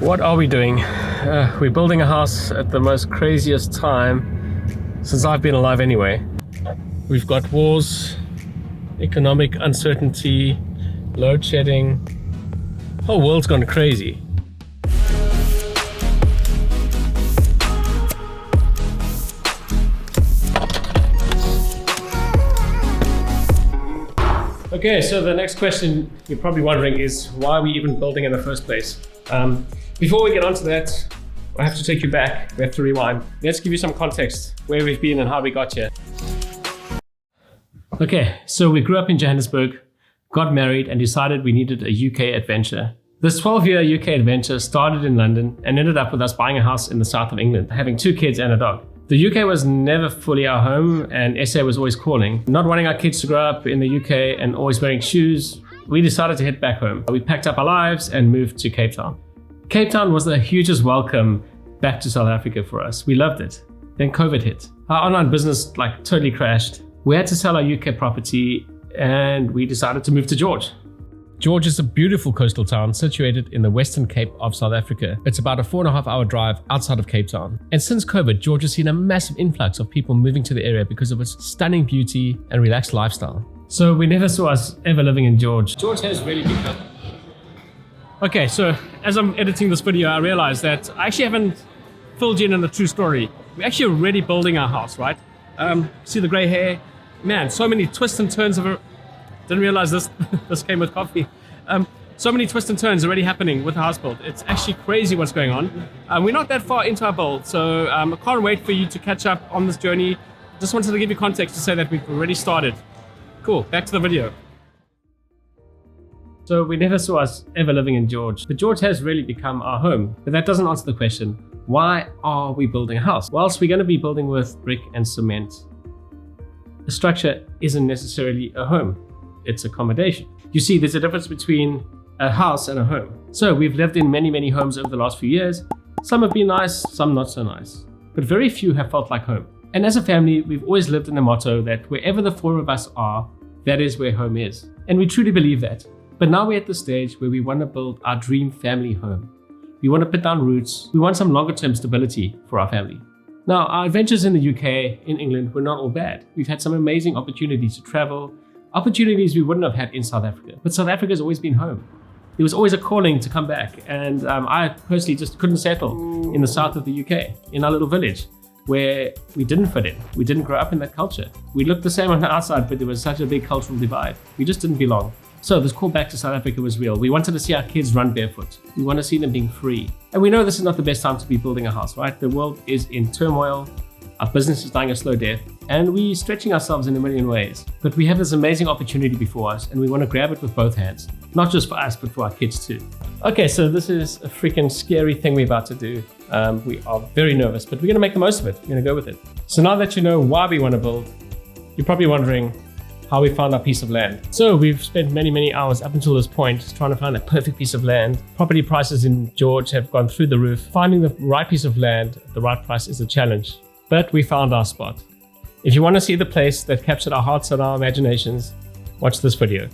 What are we doing? We're building a house at the most craziest time since I've been alive anyway. We've got wars, economic uncertainty, load shedding. Whole world's gone crazy. Okay, so the next question you're probably wondering is why are we even building in the first place? Before we get onto that, I have to take you back. We have to rewind. Let's give you some context where we've been and how we got here. Okay, so we grew up in Johannesburg, got married and decided we needed a UK adventure. This 12-year UK adventure started in London and ended up with us buying a house in the south of England, having 2 kids and a dog. The UK was never fully our home and SA was always calling. Not wanting our kids to grow up in the UK and always wearing shoes, we decided to head back home. We packed up our lives and moved to Cape Town. Cape Town was the hugest welcome back to South Africa for us. We loved it. Then COVID hit. Our online business totally crashed. We had to sell our UK property and we decided to move to George. George is a beautiful coastal town situated in the Western Cape of South Africa. It's about a 4.5-hour drive outside of Cape Town. And since COVID, George has seen a massive influx of people moving to the area because of its stunning beauty and relaxed lifestyle. So we never saw us ever living in George. George has really become... Okay, so as I'm editing this video, I realized that I actually haven't filled you in on the true story. We're actually already building our house, right? See the gray hair? Man, so many twists and turns of it. Didn't realize this came with coffee. So many twists and turns already happening with the house build. It's actually crazy what's going on. We're not that far into our build, so I can't wait for you to catch up on this journey. Just wanted to give you context to say that we've already started. Cool, back to the video. So we never saw us ever living in George, but George has really become our home. But that doesn't answer the question, why are we building a house? Whilst we're going to be building with brick and cement, a structure isn't necessarily a home, it's accommodation. You see, there's a difference between a house and a home. So we've lived in many homes over the last few years. Some have been nice, some not so nice, but very few have felt like home. And as a family, we've always lived in the motto that wherever the 4 of us are, that is where home is. And we truly believe that. But now we're at the stage where we want to build our dream family home. We want to put down roots. We want some longer term stability for our family. Now, our adventures in the UK, in England, were not all bad. We've had some amazing opportunities to travel, opportunities we wouldn't have had in South Africa. But South Africa has always been home. There was always a calling to come back. And I personally just couldn't settle in the south of the UK, in our little village, where we didn't fit in. We didn't grow up in that culture. We looked the same on the outside, but there was such a big cultural divide. We just didn't belong. So this call back to South Africa was real. We wanted to see our kids run barefoot. We want to see them being free. And we know this is not the best time to be building a house, right? The world is in turmoil. Our business is dying a slow death. And we're stretching ourselves in a million ways. But we have this amazing opportunity before us and we want to grab it with both hands. Not just for us, but for our kids too. Okay, so this is a freaking scary thing we're about to do. We are very nervous, but we're going to make the most of it. We're going to go with it. So now that you know why we want to build, you're probably wondering how we found our piece of land. So we've spent many hours up until this point trying to find a perfect piece of land. Property prices in George have gone through the roof. Finding the right piece of land at the right price is a challenge, but we found our spot. If you want to see the place that captured our hearts and our imaginations, watch this video.